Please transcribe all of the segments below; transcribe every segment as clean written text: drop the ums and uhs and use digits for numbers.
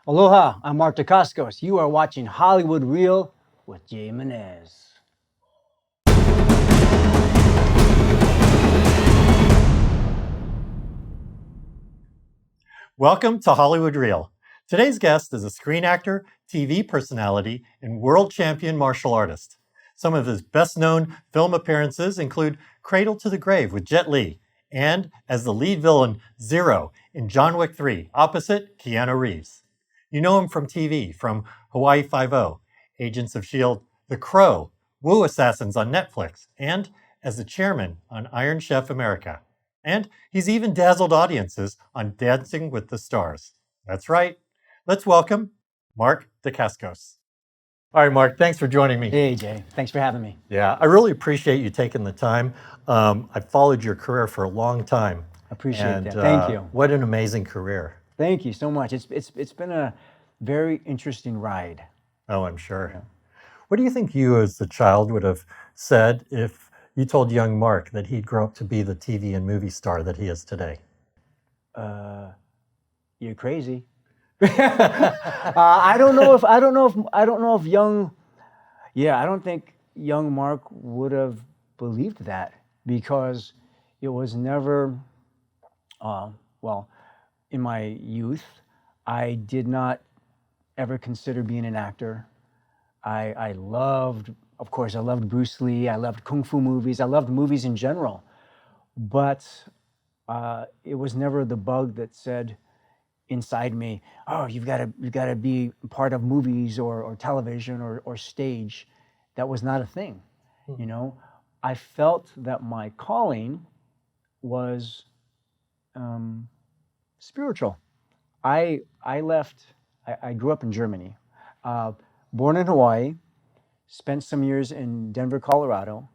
Aloha, I'm Mark Dacascos. You are watching Hollywood Reel with Jay Menez. Welcome to Hollywood Reel. Today's guest is a screen actor, TV personality, and world champion martial artist. Some of his best-known film appearances include Cradle to the Grave with Jet Li, and as the lead villain Zero in John Wick 3, opposite Keanu Reeves. You know him from TV, from Hawaii Five-0, Agents of S.H.I.E.L.D, The Crow, Wu Assassins on Netflix, and as the chairman on Iron Chef America. And he's even dazzled audiences on Dancing with the Stars. That's right. Let's welcome Mark Dacascos. All right, Mark, thanks for joining me. Hey, Jay. Thanks for having me. Yeah, I really appreciate you taking the time. I've followed your career for a long time. Appreciate that. Thank you. What an amazing career. Thank you so much. It's been a very interesting ride. Oh, I'm sure. Yeah. What do you think you as a child would have said if you told young Mark that he'd grow up to be the TV and movie star that he is today? You're crazy. I don't think young Mark would have believed that, because it was never, in my youth, I did not ever consider being an actor. I loved Bruce Lee. I loved Kung Fu movies. I loved movies in general. But it was never the bug that said inside me, oh, you've got to be part of movies or television or stage. That was not a thing. You know, I felt that my calling was spiritual. I grew up in Germany, born in Hawaii, spent some years in Denver, Colorado,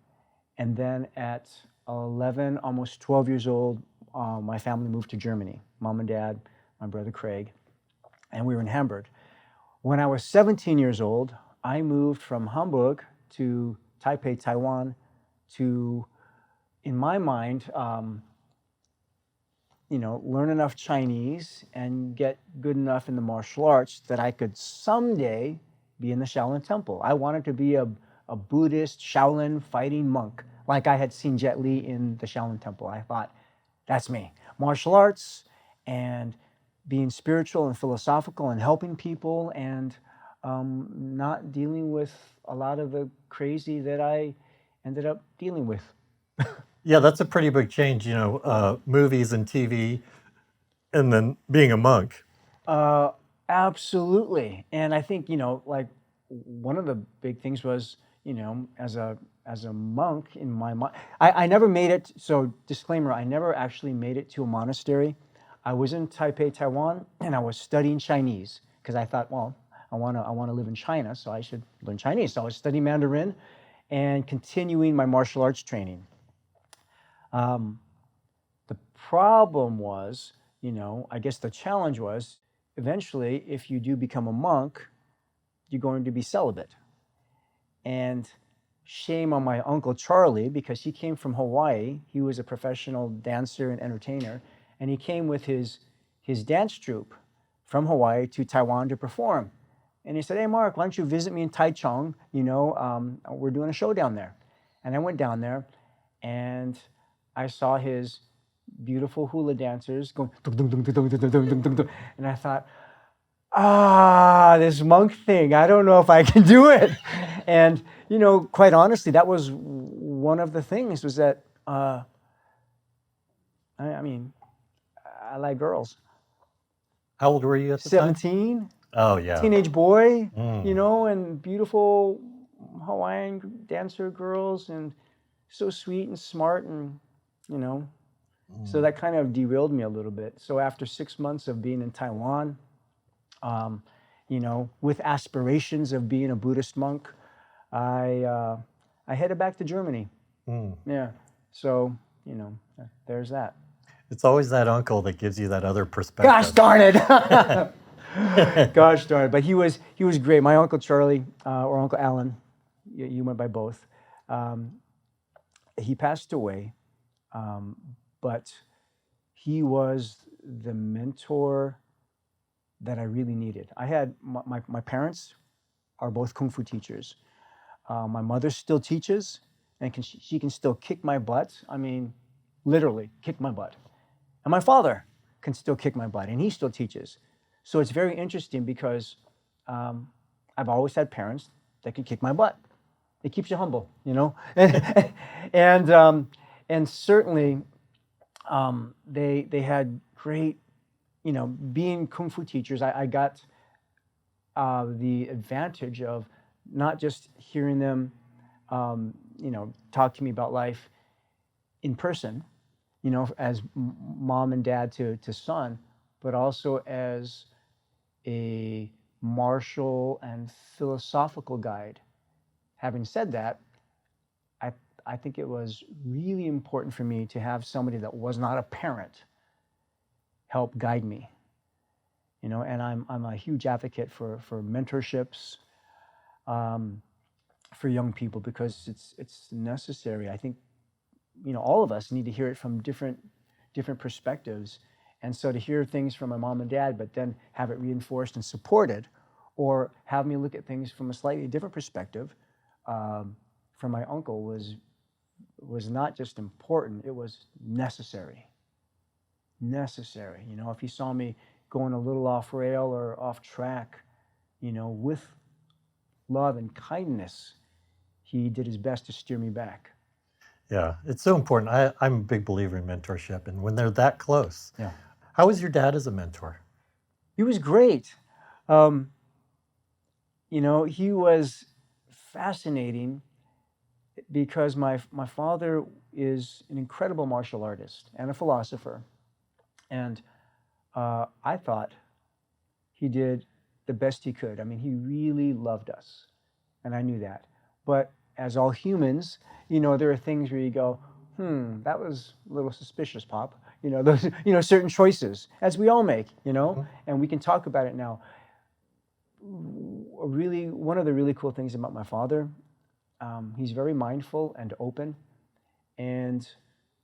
and then at 11, almost 12 years old, my family moved to Germany. Mom and dad, my brother Craig, and we were in Hamburg. When I was 17 years old, I moved from Hamburg to Taipei, Taiwan, to, in my mind, learn enough Chinese and get good enough in the martial arts that I could someday be in the Shaolin Temple. I wanted to be a Buddhist Shaolin fighting monk, like I had seen Jet Li in the Shaolin Temple. I thought, that's me. Martial arts and being spiritual and philosophical and helping people and not dealing with a lot of the crazy that I ended up dealing with. Yeah, that's a pretty big change, movies and TV, and then being a monk. Absolutely. And I think, one of the big things was, as a monk in my mind, I never made it. So disclaimer, I never actually made it to a monastery. I was in Taipei, Taiwan, and I was studying Chinese because I thought, well, I want to live in China, so I should learn Chinese. So I was studying Mandarin and continuing my martial arts training. The problem was, I guess the challenge was, eventually, if you do become a monk, you're going to be celibate. And shame on my Uncle Charlie, because he came from Hawaii. He was a professional dancer and entertainer, and he came with his dance troupe from Hawaii to Taiwan to perform. And he said, hey, Mark, why don't you visit me in Taichung? We're doing a show down there. And I went down there, and I saw his beautiful hula dancers going, and I thought, this monk thing, I don't know if I can do it. And, quite honestly, that was one of the things, was that, I like girls. How old were you at the 17. time? Oh, yeah. Teenage boy, and beautiful Hawaiian dancer girls, and so sweet and smart, and, so that kind of derailed me a little bit. So after 6 months of being in Taiwan, with aspirations of being a Buddhist monk, I headed back to Germany. Yeah. So, there's that. It's always that uncle that gives you that other perspective. Gosh darn it. Gosh darn it. But he was great. My Uncle Charlie, or Uncle Alan, you went by both. He passed away, but he was the mentor that I really needed. I had my parents are both kung fu teachers. My mother still teaches, and she can still kick my butt. I mean, literally kick my butt. And my father can still kick my butt, and he still teaches. So it's very interesting because I've always had parents that can kick my butt. It keeps you humble, you know. And certainly they had great, you know, being kung fu teachers. I got the advantage of not just hearing them, you know, talk to me about life in person, you know, as mom and dad to son, but also as a martial and philosophical guide. Having said that, I think it was really important for me to have somebody that was not a parent help guide me, you know. And I'm a huge advocate for mentorships for young people because it's necessary. I think, you know, all of us need to hear it from different perspectives. And so to hear things from my mom and dad, but then have it reinforced and supported, or have me look at things from a slightly different perspective from my uncle was not just important, it was necessary. Necessary. You know, if he saw me going a little off rail or off track, you know, with love and kindness, he did his best to steer me back. Yeah, it's so important. I'm a big believer in mentorship, and when they're that close. Yeah. How was your dad as a mentor? He was great. You know, he was fascinating because my father is an incredible martial artist and a philosopher. And I thought he did the best he could. I mean, he really loved us, and I knew that. But as all humans, you know, there are things where you go, that was a little suspicious, Pop. You know, those, you know, certain choices, as we all make, you know, and we can talk about it now. Really, one of the really cool things about my father, he's very mindful and open. And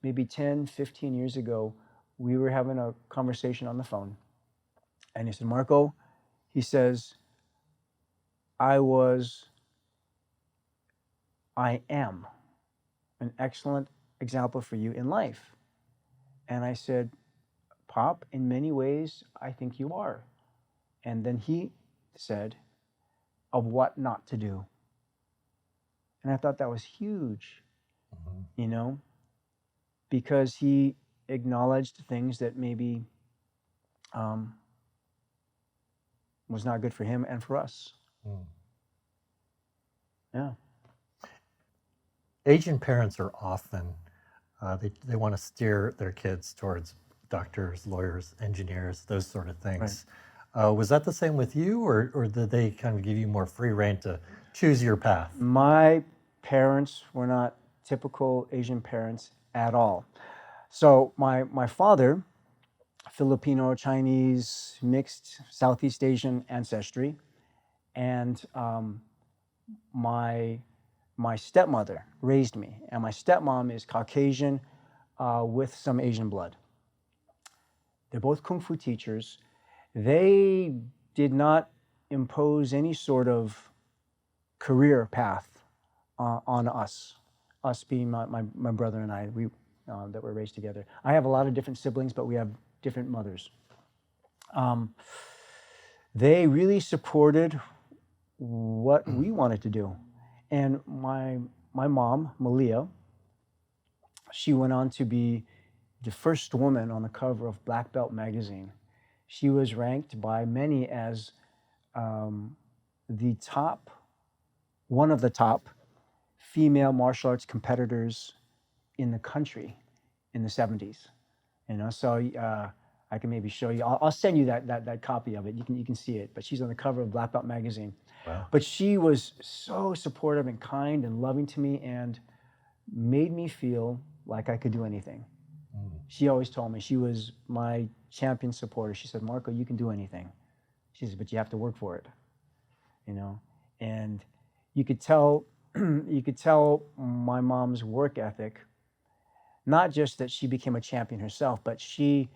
maybe 10, 15 years ago, we were having a conversation on the phone. And he said, Marco, he says, I am an excellent example for you in life. And I said, Pop, in many ways, I think you are. And then he said, of what not to do. And I thought that was huge, you know, because he acknowledged things that maybe was not good for him and for us. Yeah. Asian parents are often, they want to steer their kids towards doctors, lawyers, engineers, those sort of things. Right. Was that the same with you, or did they kind of give you more free rein to choose your path? My parents were not typical Asian parents at all. So my father, Filipino, Chinese, mixed Southeast Asian ancestry, and my stepmother raised me, and my stepmom is Caucasian with some Asian blood. They're both kung fu teachers. They did not impose any sort of career path on us being my brother and I, we that were raised together. I have a lot of different siblings, but we have different mothers. They really supported what we wanted to do. And my mom, Malia, she went on to be the first woman on the cover of Black Belt magazine. She was ranked by many as one of the top female martial arts competitors in the country in the 70s. You know, so I can maybe show you. I'll send you that copy of it. You can see it. But she's on the cover of Black Belt magazine. Wow. But she was so supportive and kind and loving to me and made me feel like I could do anything. She always told me, she was my champion supporter. She said, Marco, you can do anything. She said, but you have to work for it. You know, and you could tell my mom's work ethic, not just that she became a champion herself, but she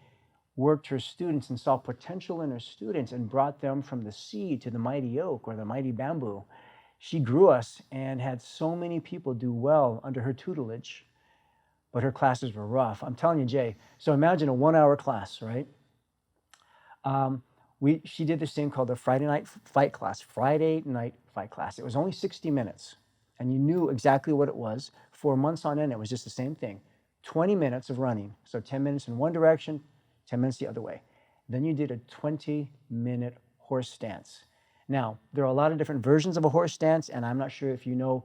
worked her students and saw potential in her students and brought them from the seed to the mighty oak or the mighty bamboo. She grew us and had so many people do well under her tutelage, but her classes were rough. I'm telling you, Jay. So imagine a 1-hour class, right? She did this thing called the Friday night fight class. It was only 60 minutes, and you knew exactly what it was. For months on end, it was just the same thing. 20 minutes of running. So 10 minutes in one direction, 10 minutes the other way. Then you did a 20-minute horse stance. Now, there are a lot of different versions of a horse stance, and I'm not sure if you know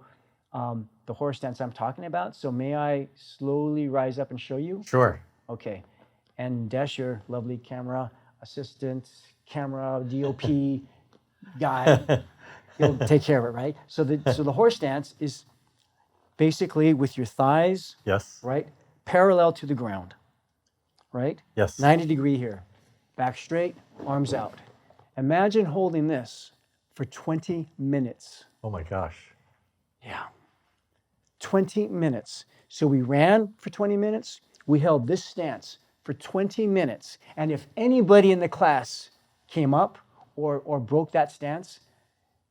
the horse stance I'm talking about. So may I slowly rise up and show you? Sure. Okay. And Desh, your lovely camera assistant, camera DOP guy, he'll take care of it, right? So the horse stance is basically with your thighs, Yes. right, parallel to the ground, right? Yes. 90 degree here, back straight, arms out. Imagine holding this for 20 minutes. Oh my gosh. Yeah. 20 minutes. So we ran for 20 minutes. We held this stance for 20 minutes. And if anybody in the class came up or broke that stance,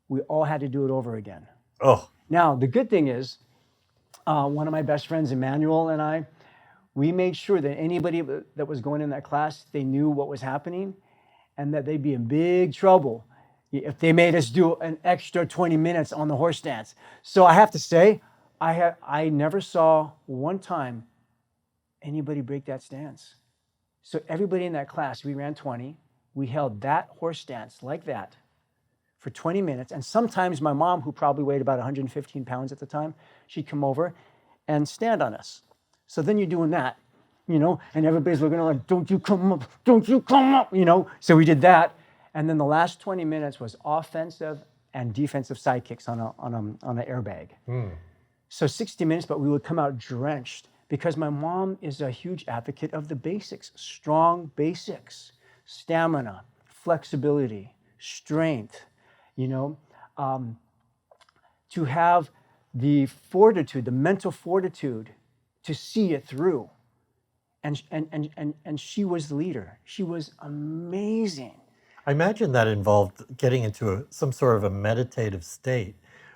we all had to do it over again. Oh. Now, the good thing is, one of my best friends, Emmanuel, and I, we made sure that anybody that was going in that class, they knew what was happening and that they'd be in big trouble if they made us do an extra 20 minutes on the horse stance. So I have to say, I never saw one time anybody break that stance. So everybody in that class, we ran 20, we held that horse stance like that for 20 minutes. And sometimes my mom, who probably weighed about 115 pounds at the time, she'd come over and stand on us. So then you're doing that, and everybody's looking like, don't you come up, So we did that. And then the last 20 minutes was offensive and defensive side kicks on an airbag. So 60 minutes, but we would come out drenched because my mom is a huge advocate of the basics, strong basics, stamina, flexibility, strength, to have the fortitude, the mental fortitude to see it through. And she was the leader. She was amazing. I imagine that involved getting into some sort of a meditative state,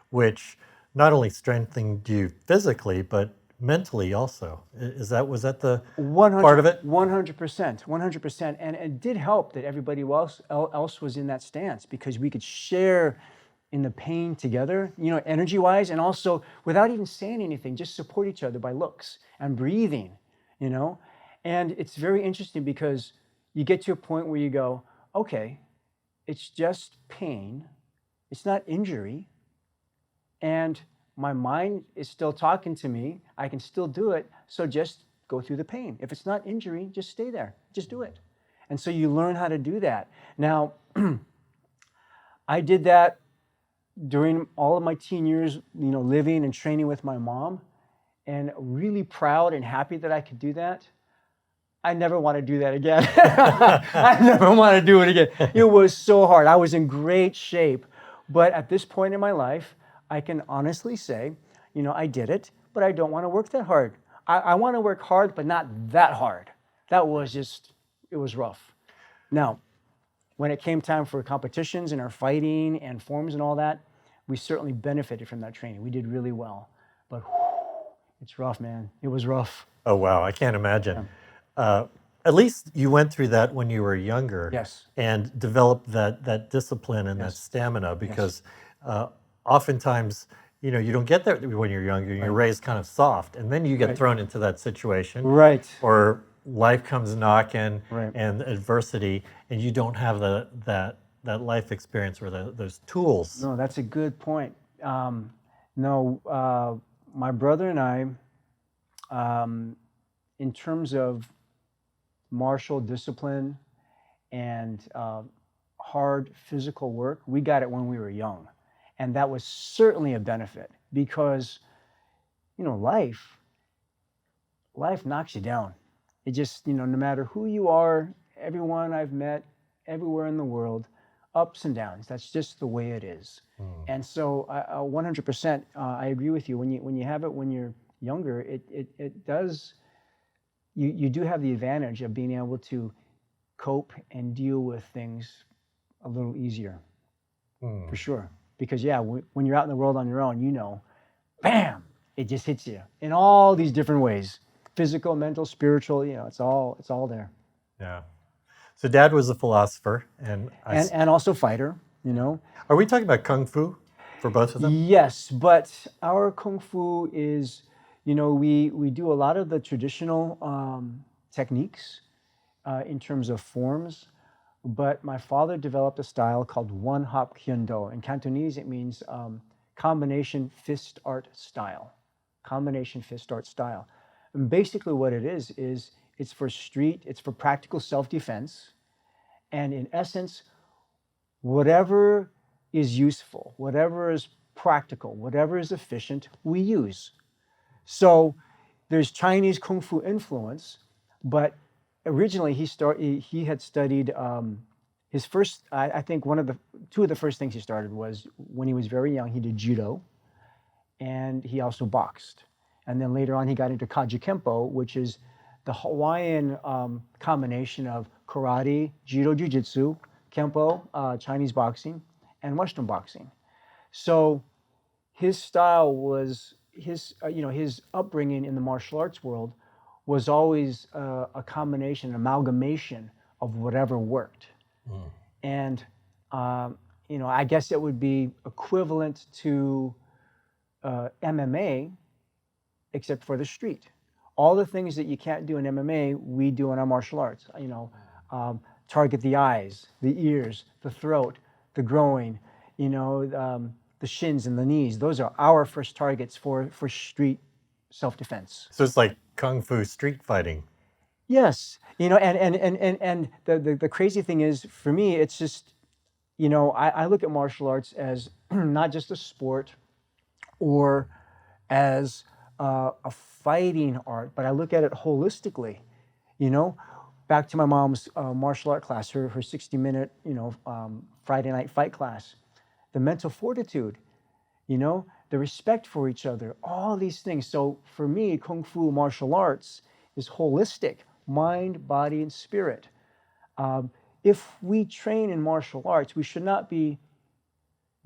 which not only strengthened you physically, but mentally also. Was that the part of it? 100%. And it did help that everybody else was in that stance because we could share in the pain together, energy-wise, and also without even saying anything, just support each other by looks and breathing, And it's very interesting because you get to a point where you go, okay, it's just pain. It's not injury. And my mind is still talking to me. I can still do it. So just go through the pain. If it's not injury, just stay there. Just do it. And so you learn how to do that. Now, I did that during all of my teen years, living and training with my mom, and really proud and happy that I could do that. I never want to do that again. I never want to do it again. It was so hard. I was in great shape. But at this point in my life, I can honestly say, I did it, but I don't want to work that hard. I want to work hard, but not that hard. That was it was rough. Now, when it came time for competitions and our fighting and forms and all that, we certainly benefited from that training. We did really well. But it's rough, man. It was rough. Oh, wow. I can't imagine. At least you went through that when you were younger. Yes. And developed that discipline and that stamina because oftentimes, you don't get that when you're younger. You're raised kind of soft, and then you get thrown into that situation. Right. Or life comes knocking Right. and adversity, and you don't have that life experience or those tools. No, that's a good point. My brother and I, in terms of martial discipline and hard physical work, we got it when we were young. And that was certainly a benefit because, life knocks you down. It just, no matter who you are, everyone I've met everywhere in the world, ups and downs. That's just the way it is. And so 100%, I agree with you. When you have it when you're younger, it does, you do have the advantage of being able to cope and deal with things a little easier, Hmm. for sure. Because yeah, when you're out in the world on your own, you know, bam, it just hits you in all these different ways, physical, mental, spiritual. You know, it's all there. Yeah. So Dad was a philosopher, and And also fighter. You know, are we talking about kung fu for both of them? yes, but our kung fu is, you know, we do a lot of the traditional techniques in terms of forms, but my father developed a style called one hop kyondo. In Cantonese, it means combination fist art style. Combination fist art style. And basically, what it is it's for street, it's for practical self defense. And in essence, whatever is useful, whatever is practical, whatever is efficient, we use. So there's Chinese kung fu influence, but originally he had studied his first. I think two of the first things he started was when he was very young. He did judo, and he also boxed. And then later on, he got into Kaji Kempo, which is the Hawaiian combination of karate, judo, jiu-jitsu, Kempo, Chinese boxing, and Western boxing. So his style was his upbringing in the martial arts world was always a combination, an amalgamation of whatever worked. Mm. And I guess it would be equivalent to MMA, except for the street. All the things that you can't do in MMA, we do in our martial arts. Target the eyes, the ears, the throat, the groin, the shins and the knees. Those are our first targets for street self-defense. So it's like kung fu street fighting. Yes, and the crazy thing is, for me, it's just, I look at martial arts as not just a sport or as a fighting art, but I look at it holistically. You know, back to my mom's martial art class, her 60-minute, Friday night fight class, the mental fortitude, the respect for each other, all these things. So for me, Kung Fu martial arts is holistic, mind, body, and spirit. If we train in martial arts, we should not be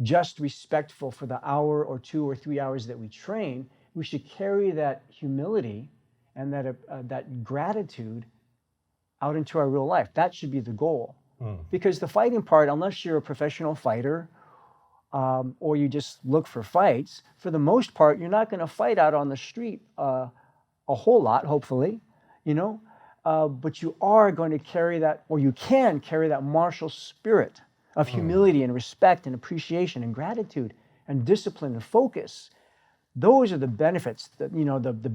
just respectful for the hour or 2 or 3 hours that we train. We should carry that humility and that gratitude out into our real life. That should be the goal. Because the fighting part, unless you're a professional fighter or you just look for fights, for the most part, you're not going to fight out on the street a whole lot, hopefully, but you are going to carry that, or you can carry that martial spirit of humility and respect and appreciation and gratitude and discipline and focus. Those are the benefits, the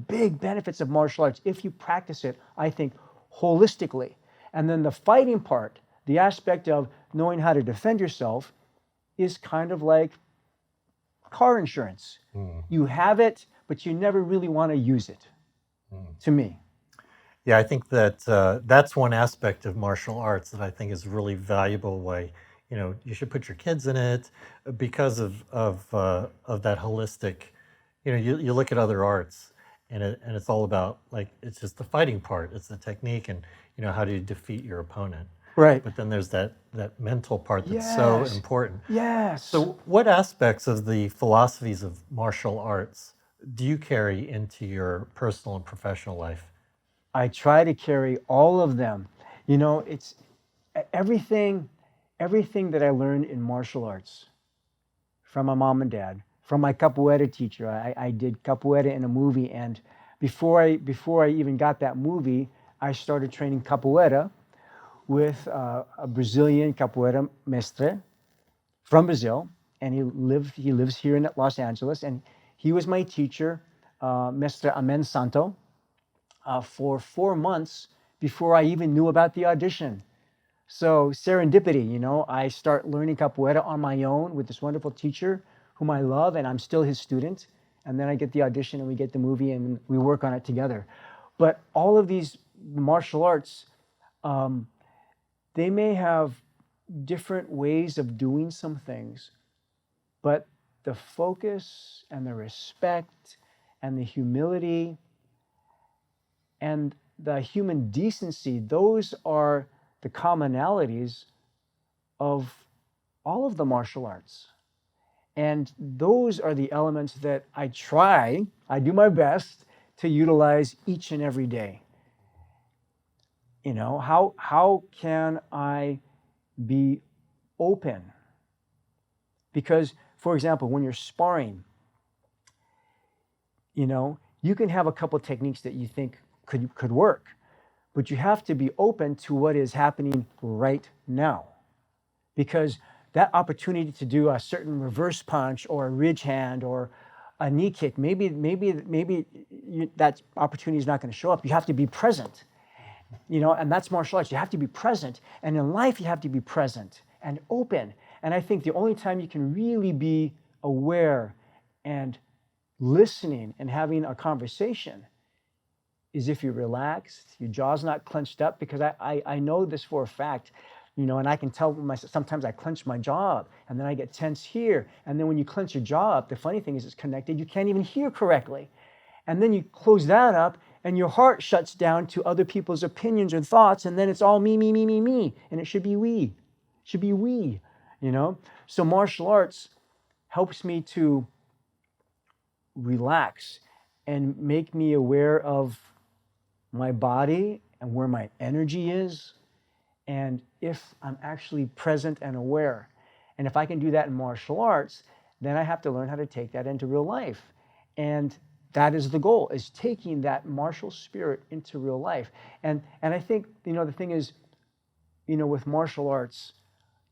big benefits of martial arts if you practice it, I think, holistically. And then the fighting part, the aspect of knowing how to defend yourself, is kind of like car insurance. You have it, but you never really want to use it, to me. Yeah, I think that that's one aspect of martial arts that I think is a really valuable way. You should put your kids in it because of that holistic. You look at other arts, and it's all about, like, it's just the fighting part, it's the technique, and how do you defeat your opponent. Right. But then there's that mental part that's so important. Yes. So what aspects of the philosophies of martial arts do you carry into your personal and professional life? I try to carry all of them. It's everything that I learned in martial arts from my mom and dad, from my capoeira teacher. I did capoeira in a movie, and before I even got that movie, I started training capoeira with a Brazilian capoeira mestre from Brazil, and he lives here in Los Angeles, and he was my teacher, Mestre Amen Santo, for 4 months before I even knew about the audition. So serendipity, I start learning capoeira on my own with this wonderful teacher whom I love, and I'm still his student. And then I get the audition and we get the movie and we work on it together. But all of these martial arts, they may have different ways of doing some things, but the focus and the respect and the humility and the human decency, those are the commonalities of all of the martial arts. And those are the elements that I do my best to utilize each and every day. You know, how can I be open? Because, for example, when you're sparring, you know, you can have a couple techniques that you think could work, but you have to be open to what is happening right now. Because that opportunity to do a certain reverse punch or a ridge hand or a knee kick, maybe that opportunity is not going to show up. You have to be present, you know, and that's martial arts. You have to be present. And in life, you have to be present and open. And I think the only time you can really be aware and listening and having a conversation is if you're relaxed, your jaw's not clenched up, because I know this for a fact, you know, and I can tell myself, sometimes I clench my jaw up and then I get tense here. And then when you clench your jaw up, the funny thing is it's connected, you can't even hear correctly. And then you close that up and your heart shuts down to other people's opinions and thoughts. And then it's all me, me, me, me, me. And it should be we. It should be we, you know? So martial arts helps me to relax and make me aware of my body and where my energy is, and if I'm actually present and aware. And if I can do that in martial arts, then I have to learn how to take that into real life. And that is the goal, is taking that martial spirit into real life. And I think, you know, the thing is, you know, with martial arts,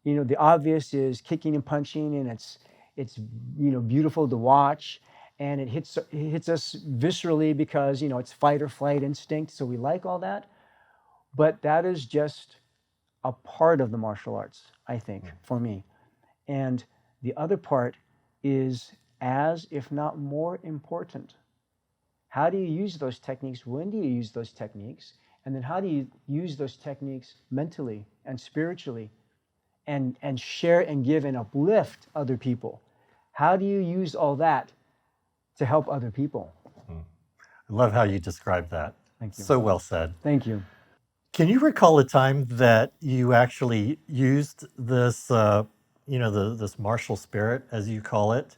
you know, the obvious is kicking and punching, and it's you know, beautiful to watch, and it hits us viscerally because, you know, it's fight or flight instinct, so we like all that. But that is just a part of the martial arts, I think, for me. And the other part is as, if not more important. How do you use those techniques? When do you use those techniques? And then how do you use those techniques mentally and spiritually, and share and give and uplift other people? How do you use all that to help other people? I love how you described that. Thank you. So well said. Thank you. Can you recall a time that you actually used this, you know, this martial spirit, as you call it,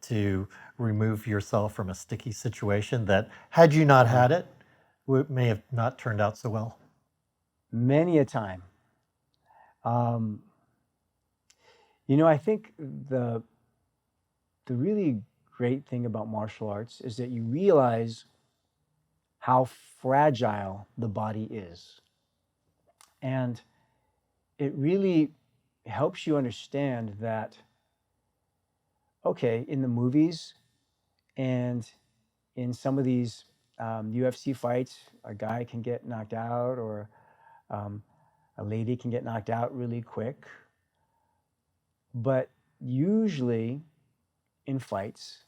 to remove yourself from a sticky situation that, had you not had it, may have not turned out so well? Many a time. You know, I think the really great thing about martial arts is that you realize how fragile the body is. And it really helps you understand that, okay, in the movies and in some of these UFC fights, a guy can get knocked out, or a lady can get knocked out really quick. But usually in fights,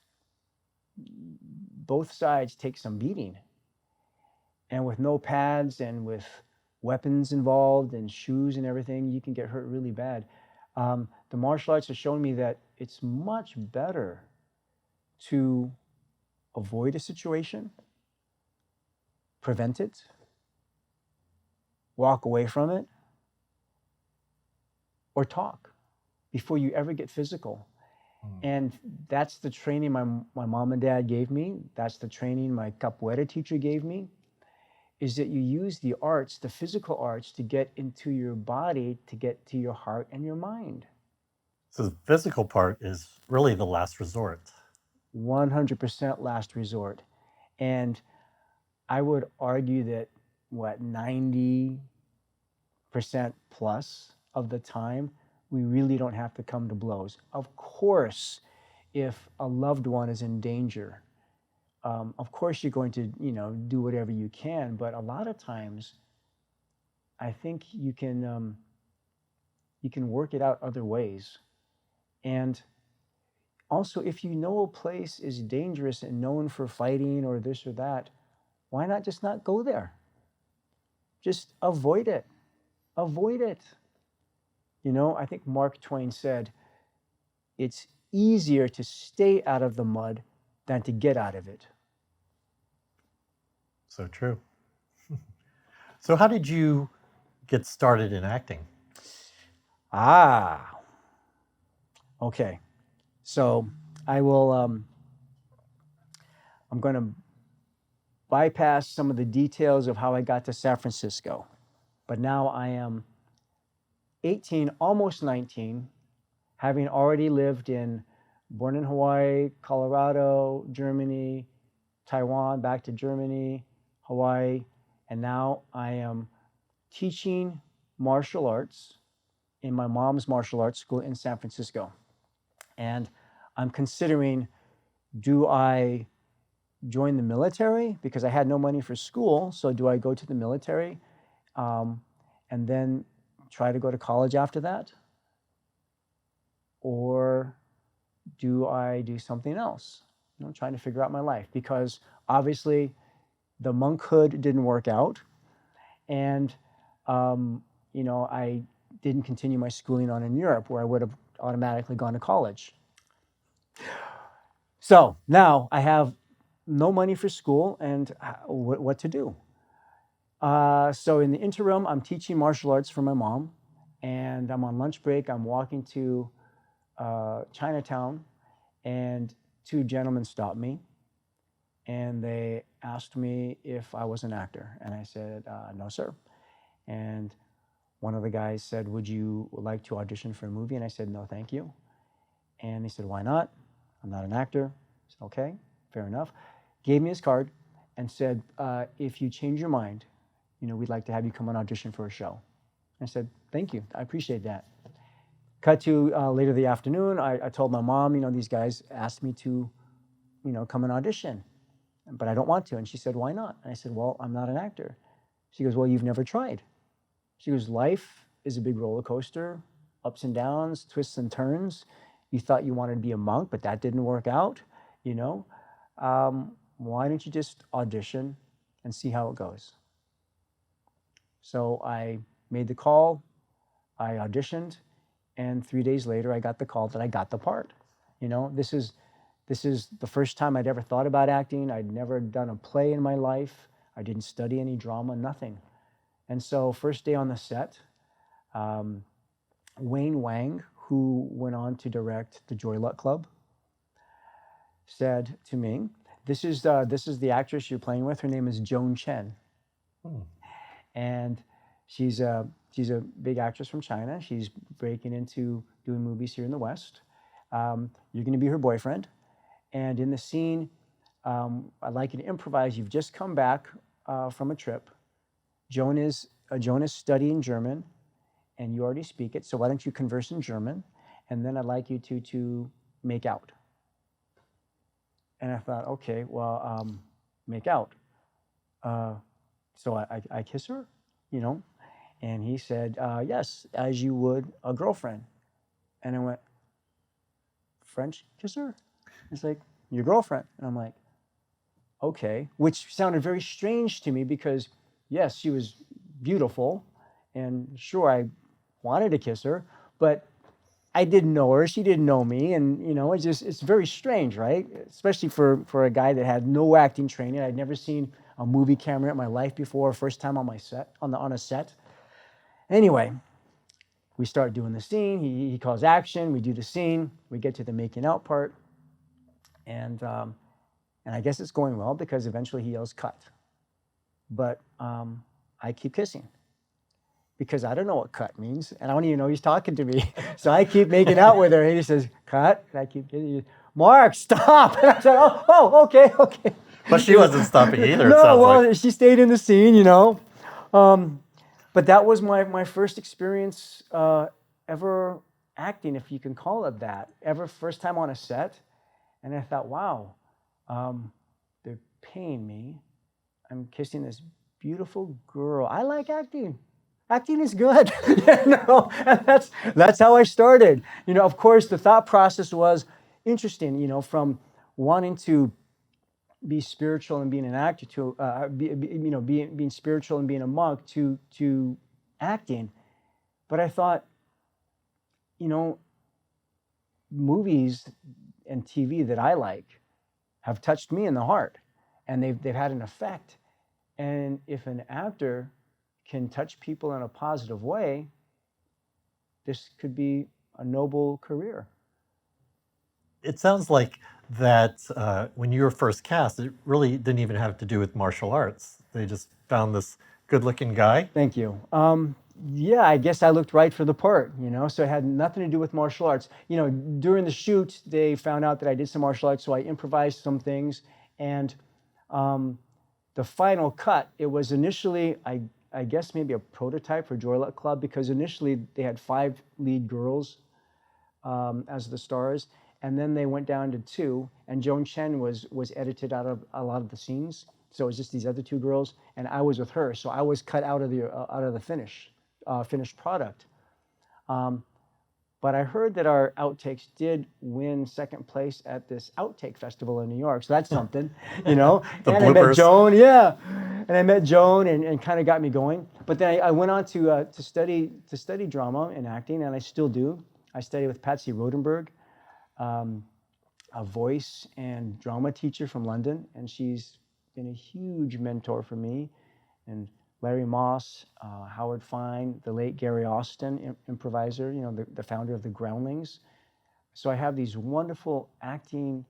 both sides take some beating. And with no pads and with weapons involved and shoes and everything, you can get hurt really bad. The martial arts have shown me that it's much better to avoid a situation, prevent it, walk away from it, or talk before you ever get physical. And that's the training my mom and dad gave me. That's the training my capoeira teacher gave me, is that you use the arts, the physical arts, to get into your body, to get to your heart and your mind. So the physical part is really the last resort. 100% last resort. And I would argue that, 90% plus of the time, we really don't have to come to blows. Of course, if a loved one is in danger, of course you're going to, you know, do whatever you can. But a lot of times, I think you can work it out other ways. And also, if you know a place is dangerous and known for fighting or this or that, why not just not go there? Just avoid it. Avoid it. You know, I think Mark Twain said, it's easier to stay out of the mud than to get out of it. So true. So how did you get started in acting? Ah, okay. So I will, I'm going to bypass some of the details of how I got to San Francisco. But now I am 18, almost 19, having already born in Hawaii, Colorado, Germany, Taiwan, back to Germany, Hawaii, and now I am teaching martial arts in my mom's martial arts school in San Francisco. And I'm considering, do I join the military? Because I had no money for school, so do I go to the military and then try to go to college after that? Or do I do something else? Trying to figure out my life, because obviously the monkhood didn't work out, and I didn't continue my schooling on in Europe, where I would have automatically gone to college. So now I have no money for school, and what to do? So in the interim, I'm teaching martial arts for my mom, and I'm on lunch break. I'm walking to Chinatown, and two gentlemen stopped me, and they asked me if I was an actor, and I said, no, sir. And one of the guys said, would you like to audition for a movie? And I said, no, thank you. And they said, why not? I'm not an actor. I said, okay, fair enough. Gave me his card and said, if you change your mind, we'd like to have you come and audition for a show. I said, thank you, I appreciate that. Cut to later the afternoon, I told my mom, these guys asked me to, come and audition, but I don't want to. And she said, why not? And I said, well, I'm not an actor. She goes, well, you've never tried. She goes, life is a big roller coaster, ups and downs, twists and turns. You thought you wanted to be a monk, but that didn't work out, why don't you just audition and see how it goes? So I made the call, I auditioned, and 3 days later I got the call that I got the part. This is the first time I'd ever thought about acting. I'd never done a play in my life. I didn't study any drama, nothing. And so first day on the set, Wayne Wang, who went on to direct The Joy Luck Club, said to me, this is the actress you're playing with. Her name is Joan Chen. And she's a big actress from China. She's breaking into doing movies here in the West. You're going to be her boyfriend. And in the scene, I'd like you to improvise. You've just come back from a trip. Joan is studying German, and you already speak it. So why don't you converse in German? And then I'd like you to make out. And I thought, okay, well, make out. So I kiss her, and he said, yes, as you would a girlfriend. And I went, French kisser? It's like, your girlfriend. And I'm like, okay, which sounded very strange to me because, yes, she was beautiful, and sure, I wanted to kiss her, but I didn't know her, she didn't know me, and it's very strange, right? Especially for a guy that had no acting training. I'd never seen a movie camera in my life before, first time on a set. Anyway, we start doing the scene. He calls action. We do the scene. We get to the making out part, and I guess it's going well because eventually he yells cut. But I keep kissing because I don't know what cut means, and I don't even know he's talking to me. So I keep making out with her, and he says cut, and I keep kissing. Mark, stop! And I said, oh, okay. But she wasn't stopping either. No, well, she stayed in the scene, But that was my first experience ever acting, if you can call it that. First time on a set. And I thought, wow, they're paying me. I'm kissing this beautiful girl. I like acting. Acting is good. And that's how I started. Of course, the thought process was interesting, from wanting to be spiritual and being an actor to being spiritual and being a monk to acting. But I thought, movies and TV that I like have touched me in the heart, and they've had an effect. And if an actor can touch people in a positive way, this could be a noble career. It sounds like that when you were first cast, it really didn't even have to do with martial arts. They just found this good-looking guy. Thank you. Yeah, I guess I looked right for the part, so it had nothing to do with martial arts. During the shoot, they found out that I did some martial arts, so I improvised some things. And the final cut, it was initially, I guess maybe a prototype for Joy Luck Club, because initially they had 5 lead girls as the stars, and then they went down to 2, and Joan Chen was edited out of a lot of the scenes. So it was just these other 2 girls, and I was with her. So I was cut out of the finished product. But I heard that our outtakes did win 2nd place at this outtake festival in New York. So that's something, The and bloopers. I met Joan, yeah, and I met Joan, and kind of got me going. But then I went on to study drama and acting, and I still do. I study with Patsy Rodenberg, a voice and drama teacher from London, and she's been a huge mentor for me. And Larry Moss, Howard Fine, the late Gary Austin, improviser, the founder of the Groundlings. So I have these wonderful acting,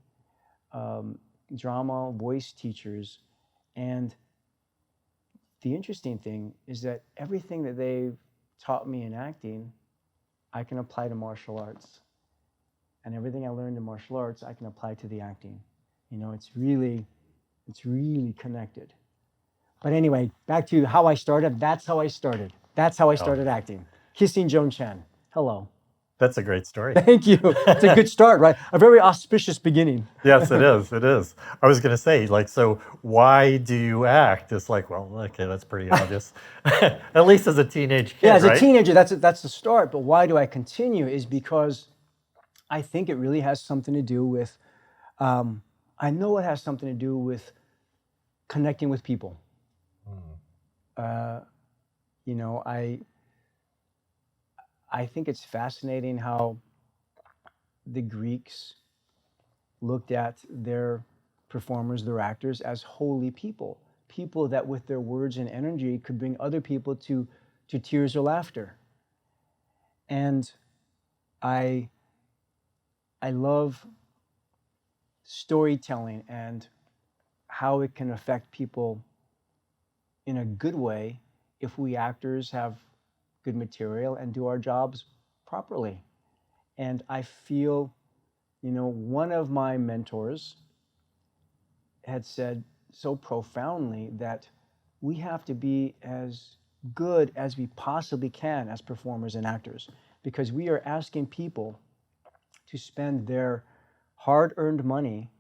drama, voice teachers. And the interesting thing is that everything that they've taught me in acting, I can apply to martial arts. And everything I learned in martial arts, I can apply to the acting. It's really connected. But anyway, back to how I started. That's how I started. That's how I started acting. Kissing Joan Chen. Hello. That's a great story. Thank you. It's a good start, right? A very auspicious beginning. Yes, it is. It is. I was going to say, so why do you act? It's like, well, okay, that's pretty obvious. At least as a teenage kid, Yeah, as right? a teenager, that's the start. But why do I continue is because I think it really has something to do with, I know it has something to do with connecting with people. I think it's fascinating how the Greeks looked at their performers, their actors, as holy people that with their words and energy could bring other people to tears or laughter. And I love storytelling and how it can affect people in a good way if we actors have good material and do our jobs properly. And I feel, one of my mentors had said so profoundly that we have to be as good as we possibly can as performers and actors, because we are asking people to spend their hard-earned money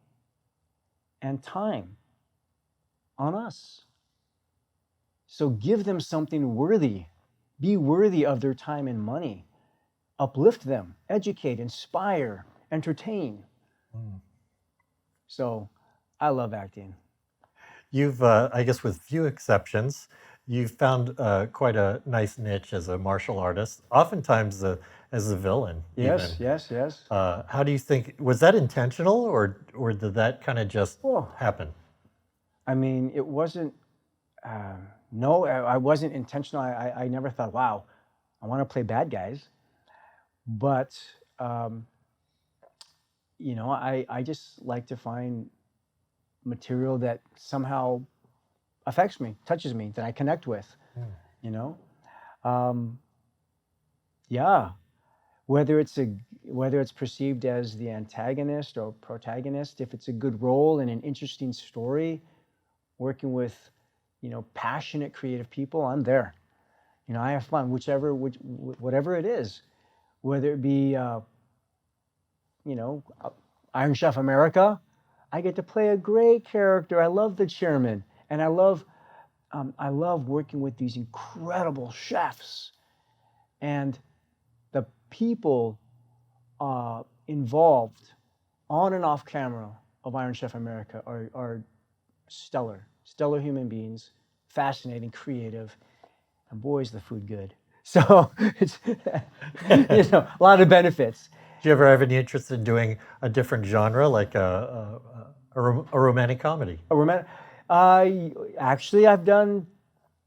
and time on us. So give them something worthy. Be worthy of their time and money. Uplift them, educate, inspire, entertain. So I love acting. You've, I guess with few exceptions, you've found quite a nice niche as a martial artist, oftentimes as a villain. Yes, even. yes. How do you think, was that intentional or did that kind of just happen? I mean, it wasn't, no, I wasn't intentional. I never thought, wow, I want to play bad guys. But, I just like to find material that somehow affects me, touches me, that I connect with, Yeah. Whether it's perceived as the antagonist or protagonist, if it's a good role and an interesting story, working with, passionate, creative people, I'm there. I have fun, whatever it is, whether it be, Iron Chef America, I get to play a great character. I love the chairman, and I love working with these incredible chefs, and the people involved on and off camera of Iron Chef America are stellar human beings, fascinating, creative, and boy, is the food good. So it's a lot of benefits. Do you ever have any interest in doing a different genre, like a romantic comedy? Actually, I've done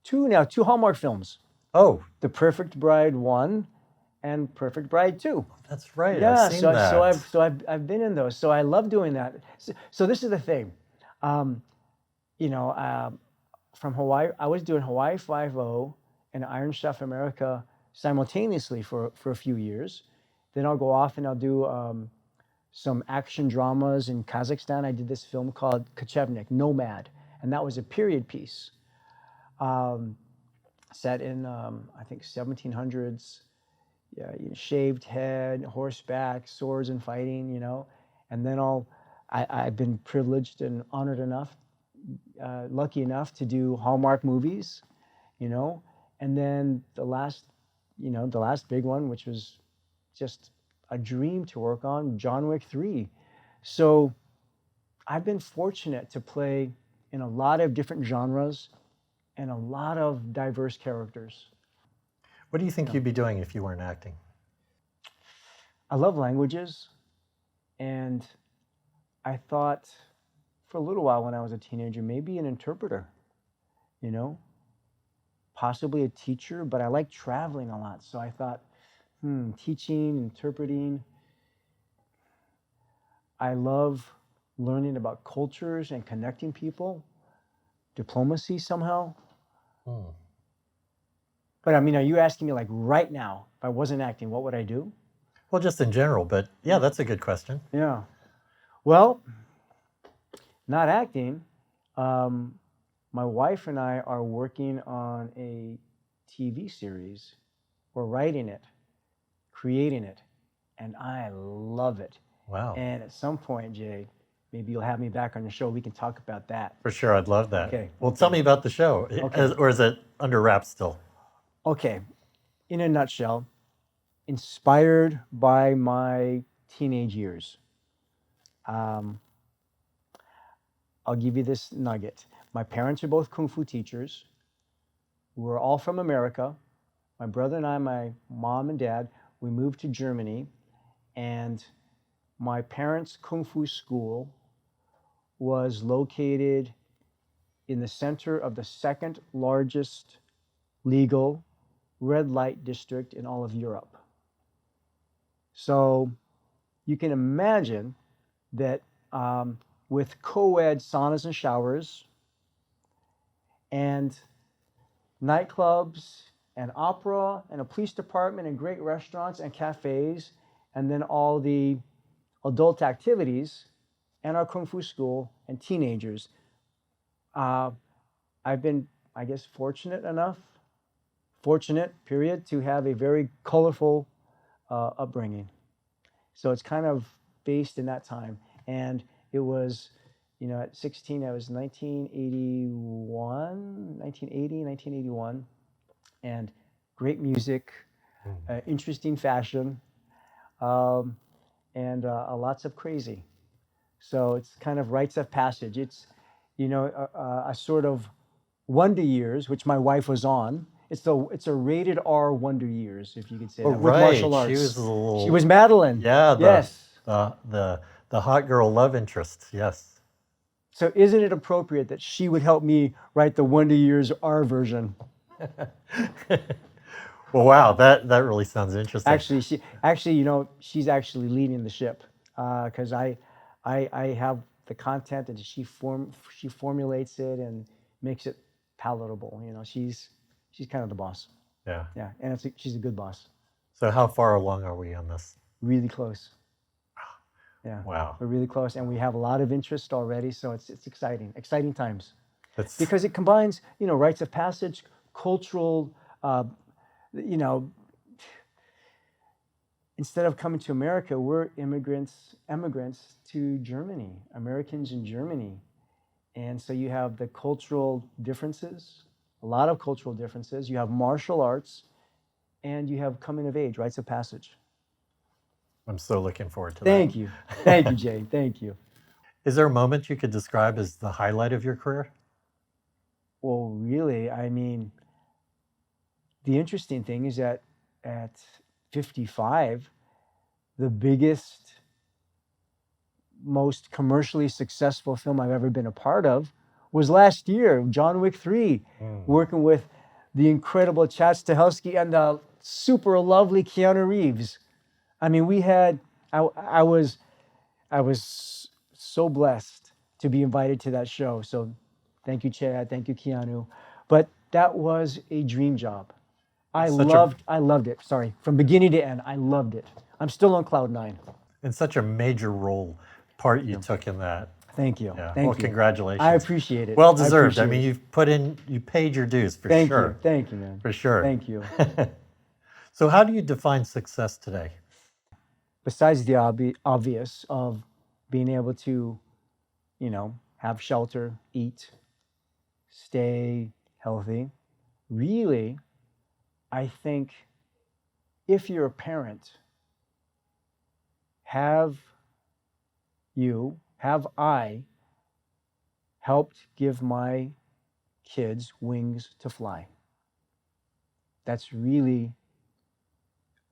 two Hallmark films. Oh, The Perfect Bride 1 and Perfect Bride 2. that's right. Yeah, I've seen that. I've been in those. So I love doing that. So this is the thing. You know, from Hawaii, I was doing Hawaii Five-0 and Iron Chef America simultaneously for a few years. Then I'll go off and I'll do some action dramas in Kazakhstan. I did this film called Kochevnik, Nomad, and that was a period piece set in, I think, 1700s. Yeah, shaved head, horseback, swords and fighting, you know. And then I've been privileged and honored enough, lucky enough to do Hallmark movies, you know. And then the last big one, which was just a dream to work on, John Wick 3. So I've been fortunate to play in a lot of different genres and a lot of diverse characters. What do you think you'd be doing if you weren't acting? I love languages, and I thought for a little while when I was a teenager, maybe an interpreter, you know, possibly a teacher, but I like traveling a lot. So I thought, teaching, interpreting. I love learning about cultures and connecting people, diplomacy somehow. But I mean, are you asking me like right now, if I wasn't acting, what would I do? Well, just in general, but yeah, that's a good question. Yeah. Well, not acting. My wife and I are working on a TV series. We're writing it, creating it, and I love it. Wow. And at some point, Jay, maybe you'll have me back on your show. We can talk about that. For sure, I'd love that. Okay. Well, tell me about the show. Okay. Or is it under wraps still? Okay. In a nutshell, inspired by my teenage years. I'll give you this nugget. My parents are both Kung Fu teachers. We're all from America. My brother and I, my mom and dad, we moved to Germany, and my parents' Kung Fu school was located in the center of the second largest legal red light district in all of Europe. So you can imagine that with co-ed saunas and showers and nightclubs and opera and a police department and great restaurants and cafes, and then all the adult activities and our Kung Fu school and teenagers. I've been, I guess, fortunate, to have a very colorful upbringing. So it's kind of based in that time. And it was, you know, at 16, I was 1981, and great music, interesting fashion, and lots of crazy. So it's kind of rites of passage. It's, you know, a sort of Wonder Years, which my wife was on. It's a rated R Wonder Years, if you could say that, with martial arts. She was a little. She was Madeline. Yeah. Yes. The hot girl love interest. Yes. So isn't it appropriate that she would help me write the Wonder Years R version? Well, wow, that really sounds interesting. Actually, you know, she's actually leading the ship because I have the content and she formulates it and makes it palatable. You know, she's kind of the boss. Yeah. Yeah, and she's a good boss. So how far along are we on this? Really close. Yeah. Wow. We're really close, and we have a lot of interest already. So it's exciting times. That's Because it combines, you know, rites of passage, cultural, you know. Instead of coming to America, we're emigrants to Germany, Americans in Germany. And so you have the cultural differences, a lot of cultural differences. You have martial arts, and you have coming of age, rites of passage. I'm so looking forward to that. Thank you. Thank you, Jay. Thank you. Is there a moment you could describe as the highlight of your career? Well, really, I mean, the interesting thing is that at 55, the biggest, most commercially successful film I've ever been a part of was last year, John Wick 3, working with the incredible Chad Stahelski and the super lovely Keanu Reeves. I mean, I was so blessed to be invited to that show. So thank you, Chad. Thank you, Keanu. But that was a dream job. I loved it. Sorry, from beginning to end, I loved it. I'm still on cloud nine. And such a major part you took in that. Thank you. Yeah. Thank Well, you. congratulations. I appreciate it. Well deserved. I appreciate mean, you paid your dues for Thank sure. you. Thank you, man. For sure. Thank you. So how do you define success today? Besides the obvious of being able to, have shelter, eat, stay healthy, really, I think if you're a parent, have I helped give my kids wings to fly? That's really,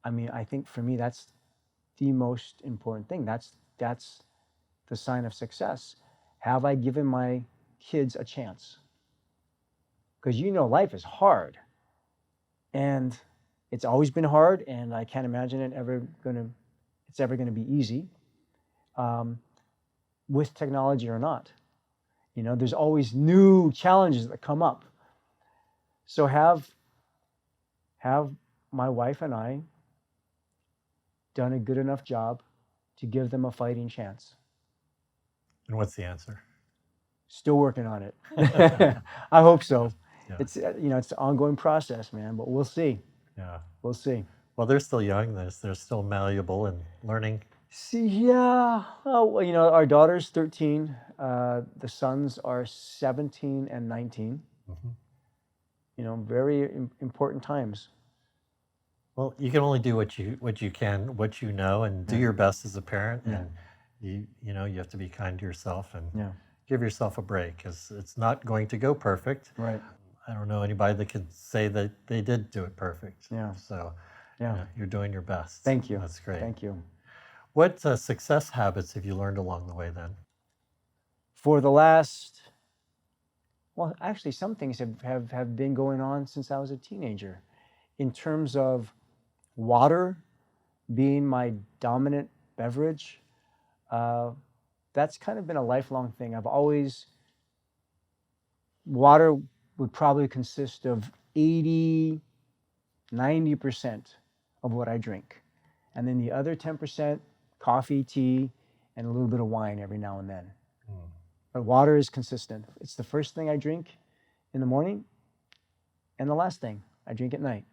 I think for me, that's the most important thing. That's the sign of success. Have I given my kids a chance? Because life is hard, and it's always been hard, and I can't imagine it's ever gonna be easy, with technology or not. There's always new challenges that come up. So have my wife and I done a good enough job to give them a fighting chance? And what's the answer? Still working on it. I hope so. Yeah. It's it's an ongoing process, man, but we'll see. Yeah. We'll see. Well, they're still young. They're still malleable and learning. See, yeah. Oh, well, our daughter's 13. The sons are 17 and 19. Mm-hmm. Very important times. Well, you can only do what you can, what you know, and do your best as a parent. Yeah. And you have to be kind to yourself and Yeah. give yourself a break, because it's not going to go perfect. Right. I don't know anybody that could say that they did do it perfect. Yeah. So Yeah. you're doing your best. Thank you. That's great. Thank you. What success habits have you learned along the way then? For the last, well, actually, some things have been going on since I was a teenager. In terms of water being my dominant beverage, that's kind of been a lifelong thing. Water would probably consist of 80, 90% of what I drink. And then the other 10%, coffee, tea, and a little bit of wine every now and then. But water is consistent. It's the first thing I drink in the morning and the last thing I drink at night.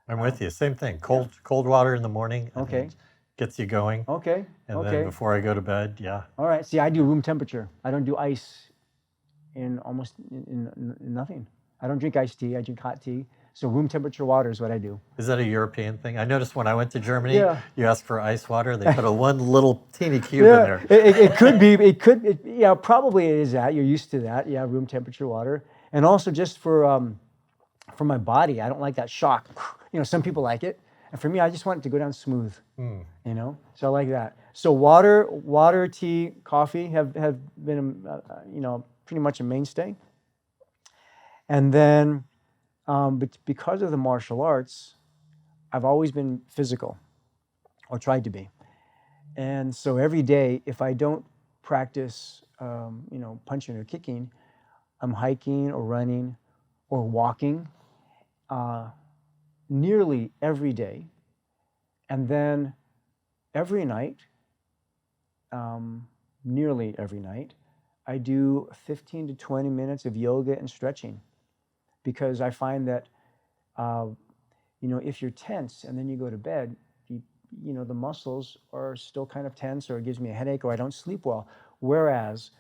I'm with you. Same thing. Cold water in the morning. Okay. Gets you going. Okay. And then before I go to bed, All right. See, I do room temperature. I don't do ice in nothing. I don't drink iced tea. I drink hot tea. So room temperature water is what I do. Is that a European thing? I noticed when I went to Germany, Yeah. you ask for ice water, they put one little teeny cube in there. It could be. Probably it is that. You're used to that. Yeah, room temperature water. And also just for my body, I don't like that shock. Some people like it. And for me, I just want it to go down smooth. So I like that. So water, tea, coffee have been, pretty much a mainstay. And then, but because of the martial arts, I've always been physical, or tried to be. And so every day, if I don't practice, punching or kicking, I'm hiking or running or walking nearly every day. And then every night, nearly every night, I do 15 to 20 minutes of yoga and stretching, because I find that, if you're tense and then you go to bed, the muscles are still kind of tense, or it gives me a headache, or I don't sleep well. Whereas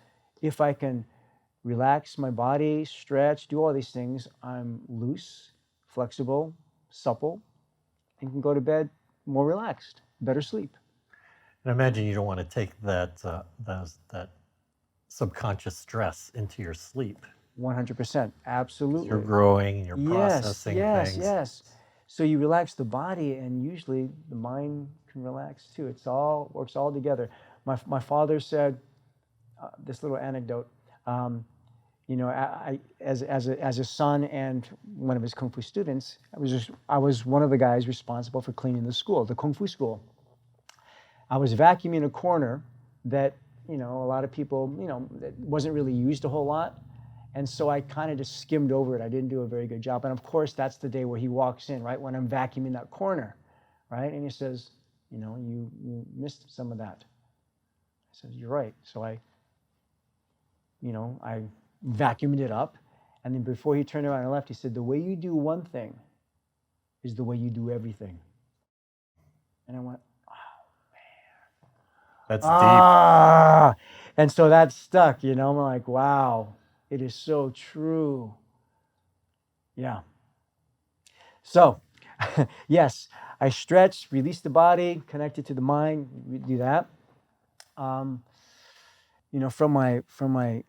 if I can relax my body, stretch, do all these things, I'm loose, flexible, supple, and can go to bed more relaxed, better sleep. And I imagine you don't want to take that subconscious stress into your sleep. 100%, absolutely. You're growing, you're processing things. Yes. So you relax the body, and usually the mind can relax too. Works all together. My father said, this little anecdote, as a son and one of his kung fu students, I was one of the guys responsible for cleaning the school, the kung fu school. I was vacuuming a corner that, a lot of people, that wasn't really used a whole lot. And so I kind of just skimmed over it. I didn't do a very good job. And of course, that's the day where he walks in, right, when I'm vacuuming that corner, right? And he says, you missed some of that. I said, you're right. So I vacuumed it up. And then before he turned around and left, he said, the way you do one thing is the way you do everything. And I went, That's deep. And so that stuck, I'm like, wow, it is so true. Yeah. So, yes, I stretch, release the body, connect it to the mind. We do that. From my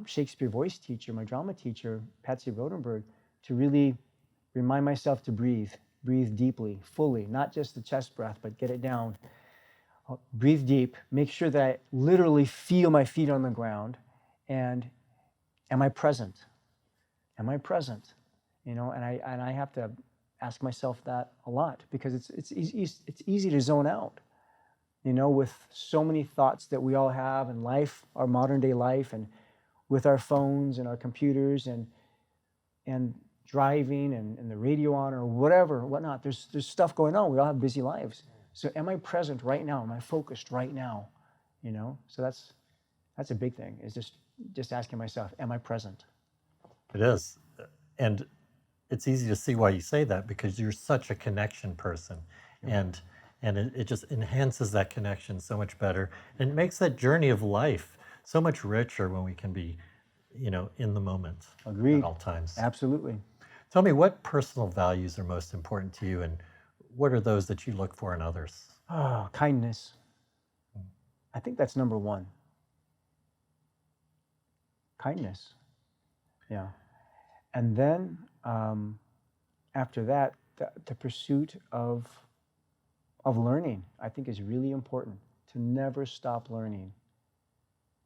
Shakespeare voice teacher, my drama teacher, Patsy Rodenberg, to really remind myself to breathe deeply, fully, not just the chest breath, but get it down. Breathe deep, make sure that I literally feel my feet on the ground, and am I present? Am I present? And I have to ask myself that a lot, because it's easy to zone out, with so many thoughts that we all have in life, our modern day life, and with our phones and our computers and driving and the radio on or whatnot. There's stuff going on. We all have busy lives. So am I present right now? Am I focused right now? So that's a big thing, is just asking myself, am I present? It is. And it's easy to see why you say that, because you're such a connection person. Yeah. And it just enhances that connection so much better. And it makes that journey of life so much richer when we can be, in the moment. Agreed. At all times. Absolutely. Tell me, what personal values are most important to you, and what are those that you look for in others? Oh, kindness. I think that's number one. Kindness. Yeah. And then after that, the pursuit of learning, I think, is really important. To never stop learning.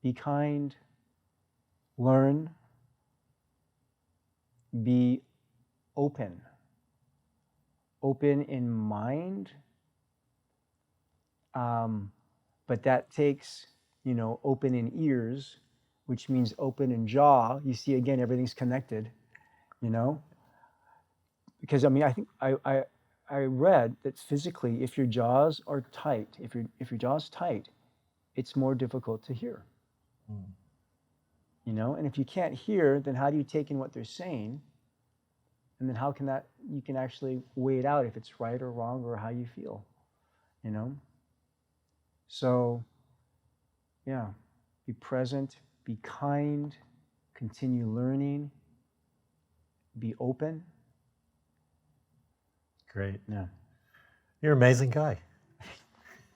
Be kind, learn, be open in mind, but that takes, open in ears, which means open in jaw. You see, again, everything's connected, because I think I read that physically, if your jaws are tight, if your jaw's tight, it's more difficult to hear. And if you can't hear, then how do you take in what they're saying? And then how can you can actually weigh it out if it's right or wrong, or how you feel, So, yeah, be present, be kind, continue learning, be open. Great. Yeah. You're an amazing guy.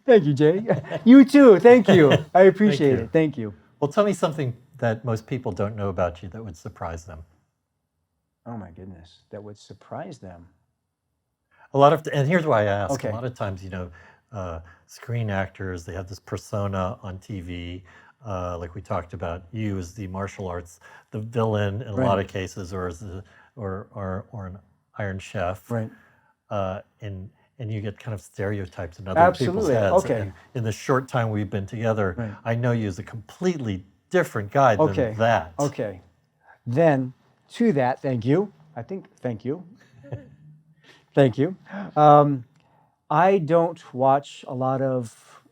Thank you, Jay. You too. Thank you. I appreciate it. Thank you. Well, tell me something that most people don't know about you that would surprise them. Oh my goodness, that would surprise them. And here's why I ask. Okay. A lot of times, screen actors, they have this persona on TV, like we talked about you as the martial arts, the villain in a lot of cases, or as or an Iron Chef. Right. And you get kind of stereotypes in other people's heads. Okay. And in the short time we've been together, I know you as a completely different guy than that. Okay. Then, to that, thank you. Thank you. Thank you. I don't watch a lot of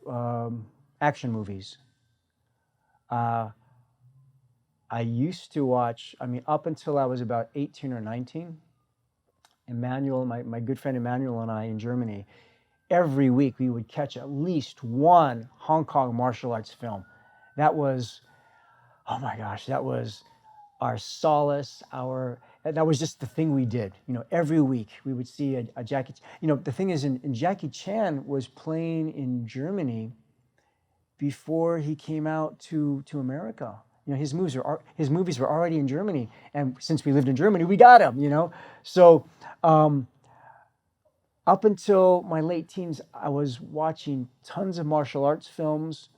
action movies. I used to watch, up until I was about 18 or 19, Emmanuel, my good friend Emmanuel and I in Germany, every week we would catch at least one Hong Kong martial arts film. That was, oh my gosh, that was our solace, that was just the thing we did. Every week we would see a Jackie. The thing is, in Jackie Chan was playing in Germany before he came out to America. His movies were already in Germany, and since we lived in Germany, we got him. So up until my late teens, I was watching tons of martial arts films,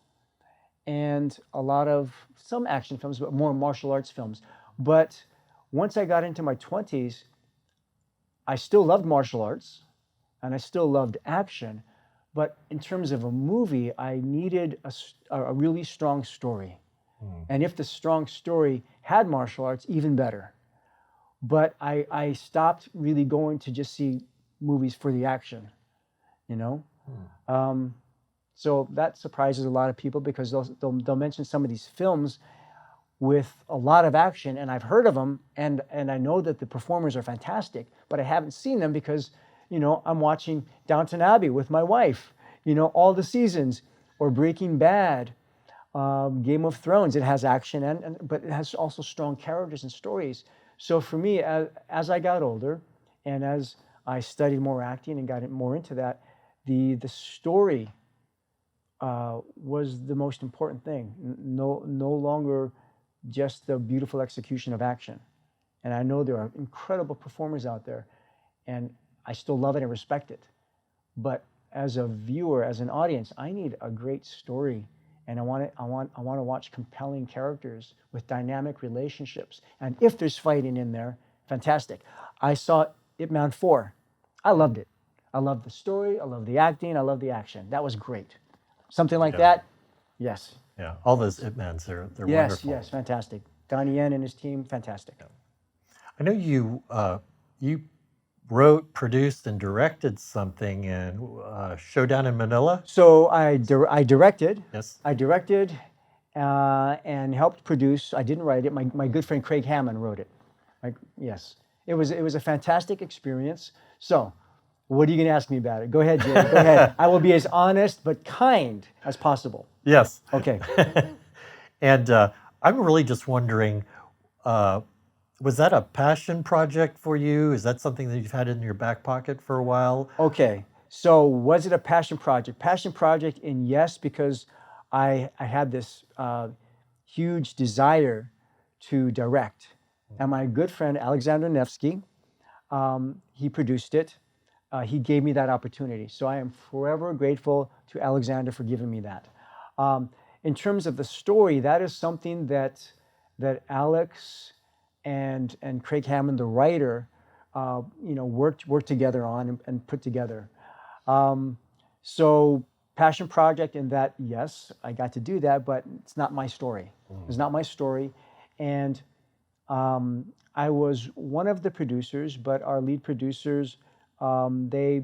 and a lot of some action films, but more martial arts films. But once I got into my 20s, I still loved martial arts and I still loved action. But in terms of a movie, I needed a really strong story. And if the strong story had martial arts, even better. But I stopped really going to just see movies for the action, you know? So that surprises a lot of people because they'll mention some of these films with a lot of action, and I've heard of them, and I know that the performers are fantastic, but I haven't seen them because, you know, I'm watching Downton Abbey with my wife, you know, all the seasons, or Breaking Bad, Game of Thrones. It has action, but it has also strong characters and stories. So for me, as I got older, and as I studied more acting and got more into that, the story was the most important thing. No longer just the beautiful execution of action. And I know there are incredible performers out there, and I still love it and respect it. But as a viewer, as an audience, I need a great story, and I want to watch compelling characters with dynamic relationships. And if there's fighting in there, fantastic. I saw Ip Man 4. I loved it. I loved the story. I loved the acting. I loved the action. That was great. Something like that, yes. Yeah, all those Ip Mans, they're Yes, wonderful. yes, fantastic. Donnie Yen and his team, fantastic. I know you wrote, produced, and directed something in Showdown in Manila. So I directed. Yes. I directed and helped produce. I didn't write it. My good friend Craig Hammond wrote it. Yes, it was a fantastic experience. So, what are you going to ask me about it? Go ahead, Jay. Go ahead. I will be as honest but kind as possible. Yes. Okay. And I'm really just wondering, was that a passion project for you? Is that something that you've had in your back pocket for a while? Okay. So was it a passion project? Passion project, and yes, because I had this huge desire to direct. And my good friend Alexander Nevsky, he produced it. He gave me that opportunity. So I am forever grateful to Alexander for giving me that. In terms of the story, that is something that Alex and Craig Hammond, the writer, worked together on and put together. So passion project in that, yes, I got to do that, but it's not my story. It's not my story. And I was one of the producers, but our lead producers, they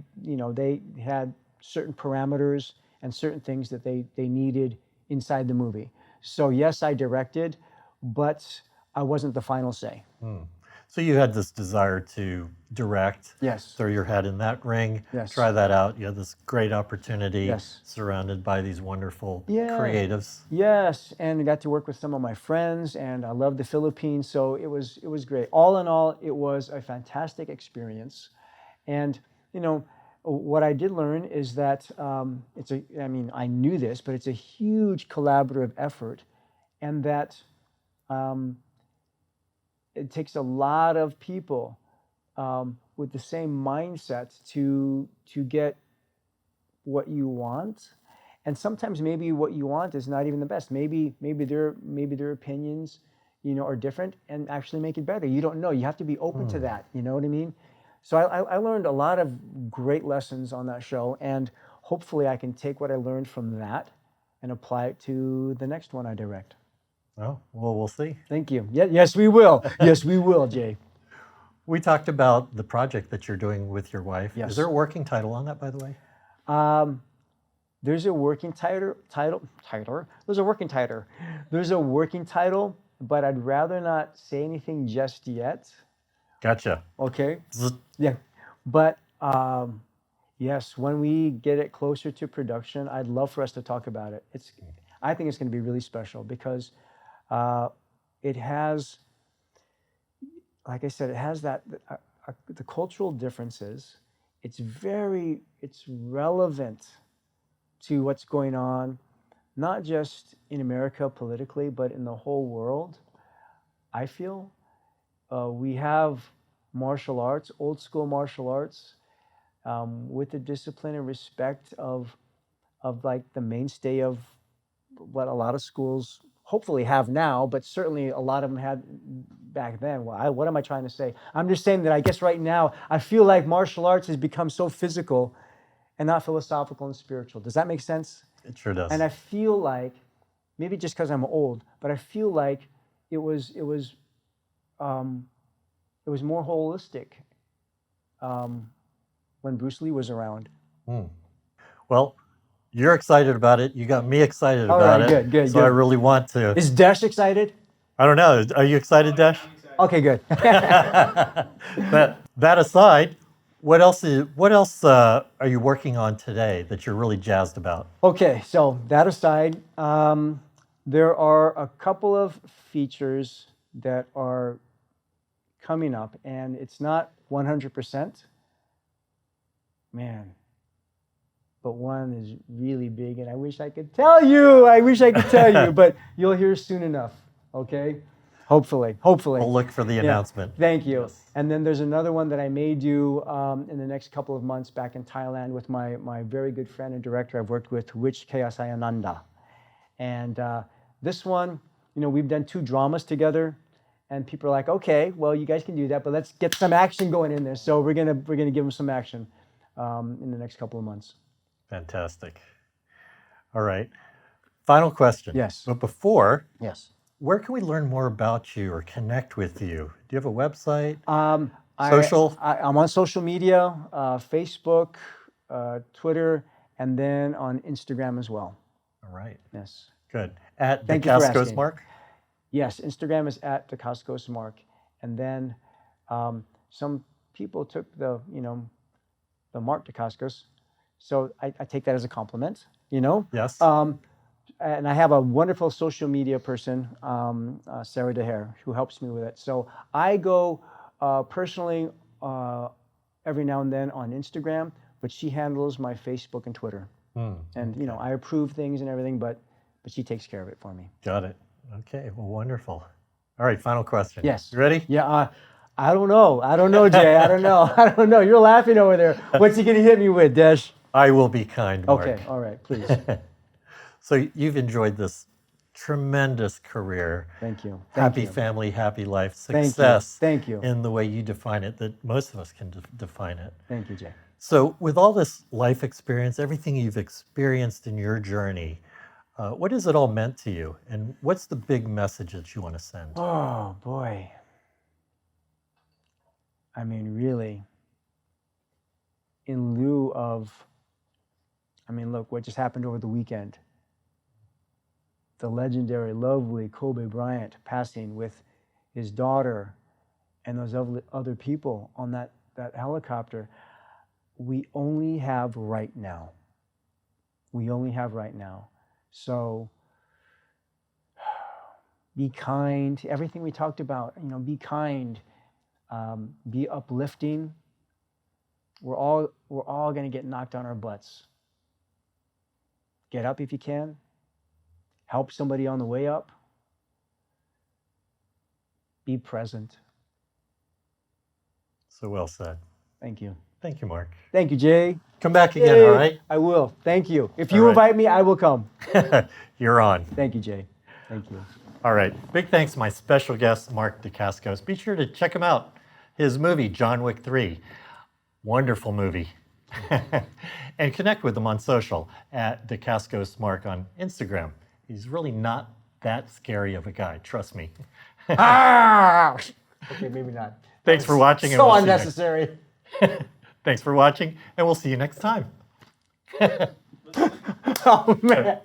had certain parameters and certain things that they needed inside the movie. So yes, I directed, but I wasn't the final say. So you had this desire to direct, Yes. throw your head in that ring, Yes. try that out. You had this great opportunity, Yes. surrounded by these wonderful creatives. Yes, and I got to work with some of my friends, and I love the Philippines, so it was great. All in all, it was a fantastic experience. And what I did learn is that I knew this, but it's a huge collaborative effort, and that it takes a lot of people with the same mindset to get what you want. And sometimes maybe what you want is not even the best. Maybe their opinions, are different and actually make it better. You don't know. You have to be open to that. You know what I mean? So I learned a lot of great lessons on that show, and hopefully I can take what I learned from that and apply it to the next one I direct. Oh, well, we'll see. Thank you. Yes, we will. Yes, we will, Jay. We talked about the project that you're doing with your wife. Yes. Is there a working title on that, by the way? There's a working title. There's a working title. There's a working title, but I'd rather not say anything just yet. Gotcha. Okay. Yeah, but yes, when we get it closer to production, I'd love for us to talk about it. I think it's going to be really special because it has, like I said, it has that the cultural differences. It's relevant to what's going on, not just in America politically, but in the whole world. I feel we have martial arts, old school martial arts, with the discipline and respect of like the mainstay of what a lot of schools hopefully have now, but certainly a lot of them had back then. Well, what am I trying to say? I'm just saying that I guess right now I feel like martial arts has become so physical and not philosophical and spiritual. Does that make sense? It sure does. And I feel like, maybe just because I'm old, but I feel like it was more holistic when Bruce Lee was around. Well, you're excited about it. You got me excited All about right, it. good. So I really want to. Is Dash excited? I don't know. Are you excited, Dash? Okay, good. That aside, what else are you working on today that you're really jazzed about? Okay, so that aside, there are a couple of features that are coming up, and it's not 100%. Man, but one is really big, and I wish I could tell you. But you'll hear soon enough, okay? Hopefully. We'll look for the announcement. Thank you. Yes. And then there's another one that I may do in the next couple of months back in Thailand with my very good friend and director I've worked with, Rich Kayasayananda. And this one, we've done 2 dramas together, and people are like, okay, well, you guys can do that, but let's get some action going in there. So we're gonna give them some action in the next couple of months. Fantastic. All right. Final question. Yes. But before, Yes. where can we learn more about you or connect with you? Do you have a website? Social? I'm on social media, Facebook, Twitter, and then on Instagram as well. All right. Yes. Good. At Thank you for Dacascos asking. Mark? Yes, Instagram is at Dacascos Mark. And then some people took the Mark Dacascos. So I take that as a compliment, Yes. And I have a wonderful social media person, Sarah DeHare, who helps me with it. So I go personally every now and then on Instagram, but she handles my Facebook and Twitter. And I approve things and everything, but she takes care of it for me. Got it. Okay. Well, wonderful. All right. Final question. Yes. You ready? Yeah. I don't know, Jay. I don't know. You're laughing over there. What's he going to hit me with, Desh? I will be kind, Mark. Okay. All right. Please. So you've enjoyed this tremendous career. Thank you. Happy family, happy life, success. Thank you. In the way you define it, that most of us can define it. Thank you, Jay. So with all this life experience, everything you've experienced in your journey, what has it all meant to you? And what's the big message that you want to send? Oh, boy. I mean, really, in lieu of, look, what just happened over the weekend. The legendary, lovely Kobe Bryant passing with his daughter and those other people on that helicopter. We only have right now. So be kind. Everything we talked about, be kind, be uplifting. We're all going to get knocked on our butts. Get up if you can. Help somebody on the way up. Be present. So well said. Thank you. Thank you, Mark. Thank you, Jay. Come back again, all right? I will. Thank you. If you invite me, I will come. You're on. Thank you, Jay. Thank you. All right. Big thanks to my special guest, Mark Dacascos. Be sure to check him out. His movie, John Wick 3. Wonderful movie. And connect with him on social at Dacascos Mark on Instagram. He's really not that scary of a guy, trust me. Okay, maybe not. Thanks for watching. So unnecessary. Thanks for watching, and we'll see you next time. Oh, man.